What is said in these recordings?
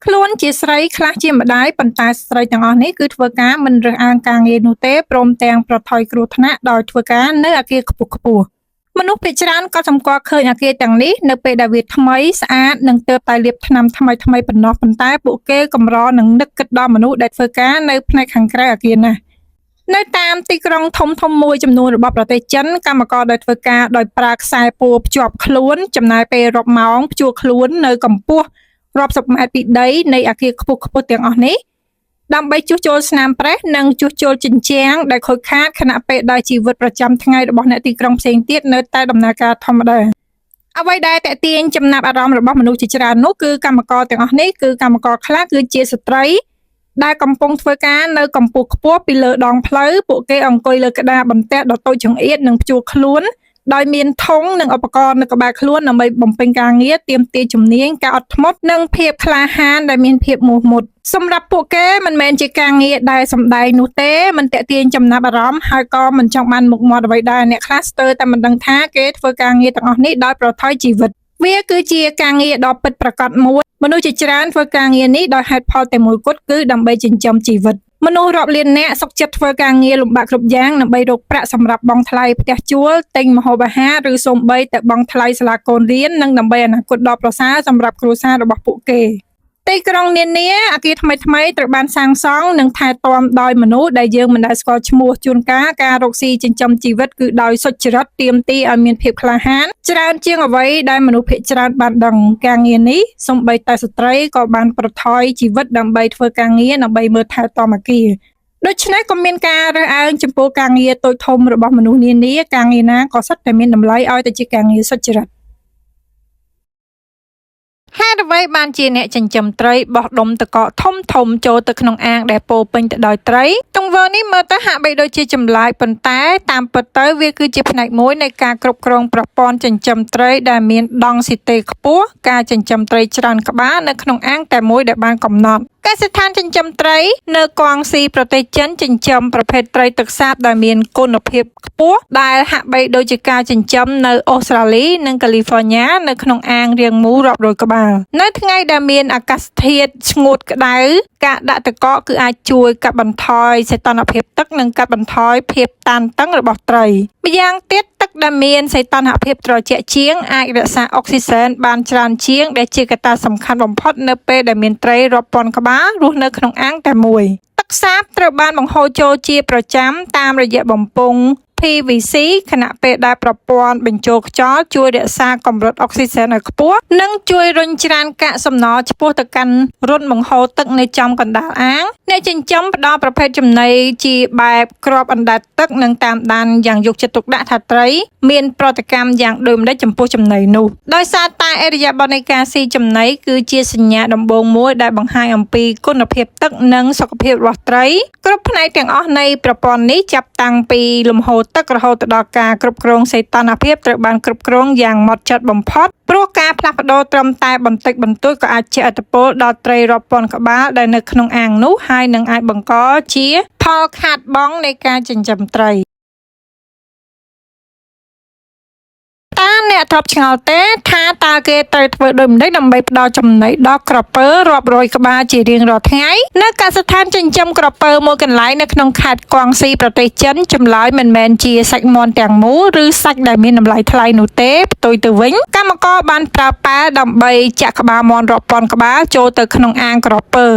ខ្លួនជាស្រីខ្លះជាម្ដាយប៉ុន្តែស្ត្រីទាំងអស់នេះគឺធ្វើការមិនរើសអើងការងារនោះទេព្រមទាំងប្រថុយគ្រោះថ្នាក់ដោយធ្វើការនៅអគារខ្ពស់ៗមនុស្សភាគច្រើនក៏សម្គាល់ឃើញអគារទាំងនេះនៅពេលដែលវាថ្មីស្អាតនិងទើបតែលាបថ្នាំថ្មីប៉ុណ្ណោះប៉ុន្តែពួកគេកម្រនឹងនឹកគិតដល់មនុស្សដែលធ្វើការនៅផ្នែកខាងក្រៅអគារណាស់នៅតាមទីក្រុងធំមួយចំនួនរបស់ប្រទេសចិនកម្មករដែលធ្វើការដោយប្រើខ្សែពួរភ្ជាប់ខ្លួនចំណាយពេលរាប់ម៉ោងភ្ជួរខ្លួននៅកម្ពស់រាប់សិបម៉ែត្រពីដីនៃអគារខ្ពស់ទាំងអស់នេះដើម្បីជួសជុលស្នាមប្រេះនិងជួសជុលជញ្ជាំងដែលខូចខាតខណៈពេលដែលជីវិតប្រចាំថ្ងៃរបស់អ្នកទីក្រុងផ្សេងទៀតនៅតែដំណើរការធម្មតាអ្វីដែលទាក់ទាញចំណាប់អារម្មណ៍របស់មនុស្សជាច្រើននោះគឺកម្មករទាំងអស់នេះគឺកម្មករខ្លះគឺជាស្ត្រីដែលកំពុងធ្វើការនៅកម្ពស់ខ្ពស់ពីលើដងផ្លូវពួកគេអង្គុយលើក្តារបន្ទះដ៏តូចចង្អៀតនិងភ្ជួរខ្លួនដោយមានធុងនិងឧបករណ៍នៅក្បែរខ្លួនដើម្បីបំពេញការងារទាមទារជំនាញការអត់ធ្មត់និងភាពក្លាហានដែលមានភាពមោះមុតសម្រាប់ពួកគេមិនមែនជាការងារដែលសម្ដែងនោះទេមិនទាក់ទាញចំណាប់អារម្មណ៍ហើយក៏មិនចង់បានមុខមាត់អ្វីដែរអ្នកខ្លះស្ទើរតែមិនដឹងថាគេធ្វើការងារទាំងអស់នេះដោយប្រថុយជីវិតវាគឺជាការងារដ៏ពិតប្រាកដមួយមនុស្សជាច្រើនធ្វើការងារនេះដោយហេតុផលតែមួយគត់គឺដើម្បីចិញ្ចឹមជីវិតមនុស្សរាប់លាននាក់សុខចិត្តធ្វើការងារលំបាកគ្រប់យ៉ាងដើម្បីរកប្រាក់សម្រាប់បង់ថ្លៃផ្ទះជួលទិញម្ហូបអាហារឬសូម្បីតែបង់ថ្លៃសាលាកូនរៀននិងដើម្បីអនាគតដ៏ប្រសើរសម្រាប់គ្រួសាររបស់ពួកគេទីក្រុងនានាអគារថ្មីត្រូវបានសាងសង់និងថែទាំដោយមនុស្សដែលយើងមិនដែលស្គាល់ឈ្មោះជួនកាលការរកស៊ីចិញ្ចឹមជីវិតគឺដោយសុចរិតទាមទារឲ្យមានភាពក្លាហានច្រើនជាងអ្វីដែលមនុស្សភាគច្រើនបានដឹងការងារនេះសូម្បីតែស្ត្រីក៏បានប្រថុយជីវិតដើម្បីធ្វើការងារដើម្បីមើលថែទាំអគារដូច្នេះក៏មានការរើសអើងចំពោះការងារតូចធំរបស់មនុស្សនានាការងារណាក៏សុទ្ធតែមានតម្លៃឲ្យតែជាការងារសុចរិតហេតុអ្វីបានជាអ្នកចិញ្ចឹមត្រីបោះដុំទឹកកកធំចូលទៅក្នុងអាងដែលពោរពេញទៅដោយត្រីទង្វើនេះមើលទៅហាក់បីដូចជាចម្លែកប៉ុន្តែតាមពិតទៅវាគឺជាផ្នែកមួយនៃការគ្រប់គ្រងប្រព័ន្ធចិញ្ចឹមត្រីដែលមានដង់ស៊ីតេខ្ពស់ការចិញ្ចឹមត្រីច្រើនក្បាលនៅក្នុងអាងតែមួយដែលបានកំណត់កសិដ្ឋានចិញ្ចឹមត្រីនៅកួងស៊ីប្រទេសចិនចិញ្ចឹមប្រភេទត្រីទឹកសាបដែលមានគុណភាពខ្ពស់ដែលហាក់បីដូចជាការចិញ្ចឹមនៅអូស្ត្រាលីនិងកាលីហ្វ័រញ៉ានៅក្នុងអាងរាងមូលរាប់រយក្បាលនៅថ្ងៃដែលមានអាកាសធាតុស្ងួតក្តៅការដាក់ទឹកកកគឺអាចជួយកាត់បន្ថយសីតុណ្ហភាពទឹកនិងកាត់បន្ថយភាពតានតឹងរបស់ត្រីម្យ៉ាងទៀតទឹកដែលមានសីតុណ្ហភាពត្រជាក់ជាងអាចរក្សាអុកស៊ីសែនបានច្រើនជាងដែលជាកត្តាសំខាន់បំផុតនៅពេលដែលមានត្រីរាប់ពាន់ក្បាលរស់នៅក្នុងអាងតែមួយទឹកសាបត្រូវបានបង្ហូរចូលជាប្រចាំតាមរយៈបំពង់ PVC ខណៈពេលដែលប្រព័ន្ធបញ្ចូលខ្យល់ជួយរក្សាកម្រិតអុកស៊ីសែនឲ្យខ្ពស់និងជួយរុញច្រានកាកសំណល់ឆ្ពោះទៅកាន់រន្ធបង្ហូរទឹកនៅចំកណ្ដាលអាងអ្នកចិញ្ចឹមផ្ដល់ប្រភេទចំណីជាបែបគ្រាប់អណ្ដែតទឹកនិងតាមដានយ៉ាងយកចិត្តទុកដាក់ថាត្រីមានប្រតិកម្មយ៉ាងដូចម្តេចចំពោះចំណីនោះដោយសារតែឥរិយាបថនៃការស៊ីចំណីគឺជាសញ្ញាដំបូងមួយដែលបង្ហាញអំពីគុណភាពទឹកនិងសុខភាពរបស់ត្រីគ្រប់ផ្នែកទាំងអស់នៃប្រព័ន្ធនេះចាប់តាំងពីលំហូរទឹករហូតដល់ការគ្រប់គ្រងសីតុណ្ហភាពត្រូវបានគ្រប់គ្រងយ៉ាងហ្មត់ចត់បំផុតព្រោះការផ្លាស់ប្ដូរត្រឹមតែបន្តិចបន្តួចក៏អាចជះឥទ្ធិពលដល់ត្រីរាប់ពាន់ក្បាលដែលនៅក្នុងអាងនោះហើយនឹងអាចបង្កជាផលខាតបង់នៃការចិញ្ចឹមត្រីអ្នកធ្លាប់ឆ្ងល់ទេថាតើគេត្រូវធ្វើដូចម្តេចដើម្បីផ្ដល់ចំណីដល់ក្រពើរាប់រយក្បាលជារៀងរាល់ថ្ងៃនៅកសិដ្ឋានចិញ្ចឹមក្រពើមួយកន្លែងនៅក្នុងខេត្តកួងស៊ីប្រទេសចិនចម្លើយមិនមែនជាសាច់មាន់ទាំងមូលឬសាច់ដែលមានតម្លៃថ្លៃនោះទេផ្ទុយទៅវិញកម្មករបានប្រើប៉ែលដើម្បីចាក់ក្បាលមាន់រាប់ពាន់ក្បាលចូលទៅក្នុងអាងក្រពើ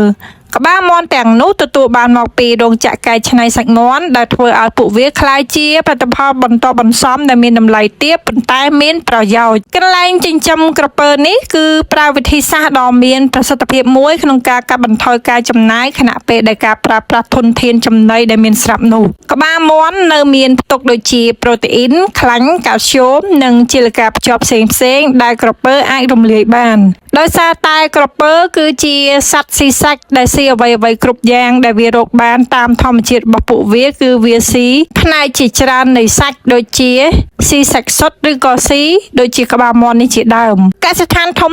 ក្បាលមាន់ទាំងនោះទទួលបានមកពីរោងចក្រកែច្នៃសាច់មាន់ដែលធ្វើឲ្យពួកវាក្លាយជាផលិតផលបន្តបន្សំដែលមានតម្លៃទាបប៉ុន្តែមានប្រយោជន៍កន្លែងចិញ្ចឹមក្រពើនេះគឺប្រើវិធីសាស្ត្រដ៏មានប្រសិទ្ធភាពមួយក្នុងការកាត់បន្ថយការចំណាយខណៈពេលដែលការប្រើប្រាស់ធនធានចំណីដែលមានស្រាប់នោះក្បាលមាន់នៅមានផ្ទុកដូចជាប្រូតេអ៊ីនខ្លាញ់កាល់ស្យូមនិងជាលកាភ្ជាប់ផ្សេងៗដែលក្រពើអាចរំលាយបានដោយសារតែក្រពើគឺជាសត្វស៊ីសាច់ដែលស៊ីអ្វីៗគ្រប់យ៉ាងដែលវារកបានតាមធម្មជាតិរបស់ពួកវាគឺវាស៊ីផ្នែកជាច្រើននៃសាច់ដូចជាស៊ីសាច់សុទ្ធឬក៏ស៊ីដូចជាក្បាលមាន់នេះជាដើមកសិដ្ឋានធំ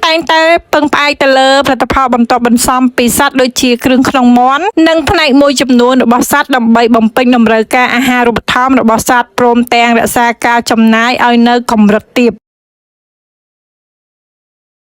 តែងតែពឹងផ្អែកទៅលើផលិតផលបន្តបន្សំពីសត្វដូចជាគ្រឿងក្នុងមាន់និងផ្នែកមួយចំនួនរបស់សត្វដើម្បីបំពេញតម្រូវការអាហារូបត្ថម្ភរបស់សត្វព្រមទាំងរក្សាការចំណាយឲ្យនៅកម្រិតទាប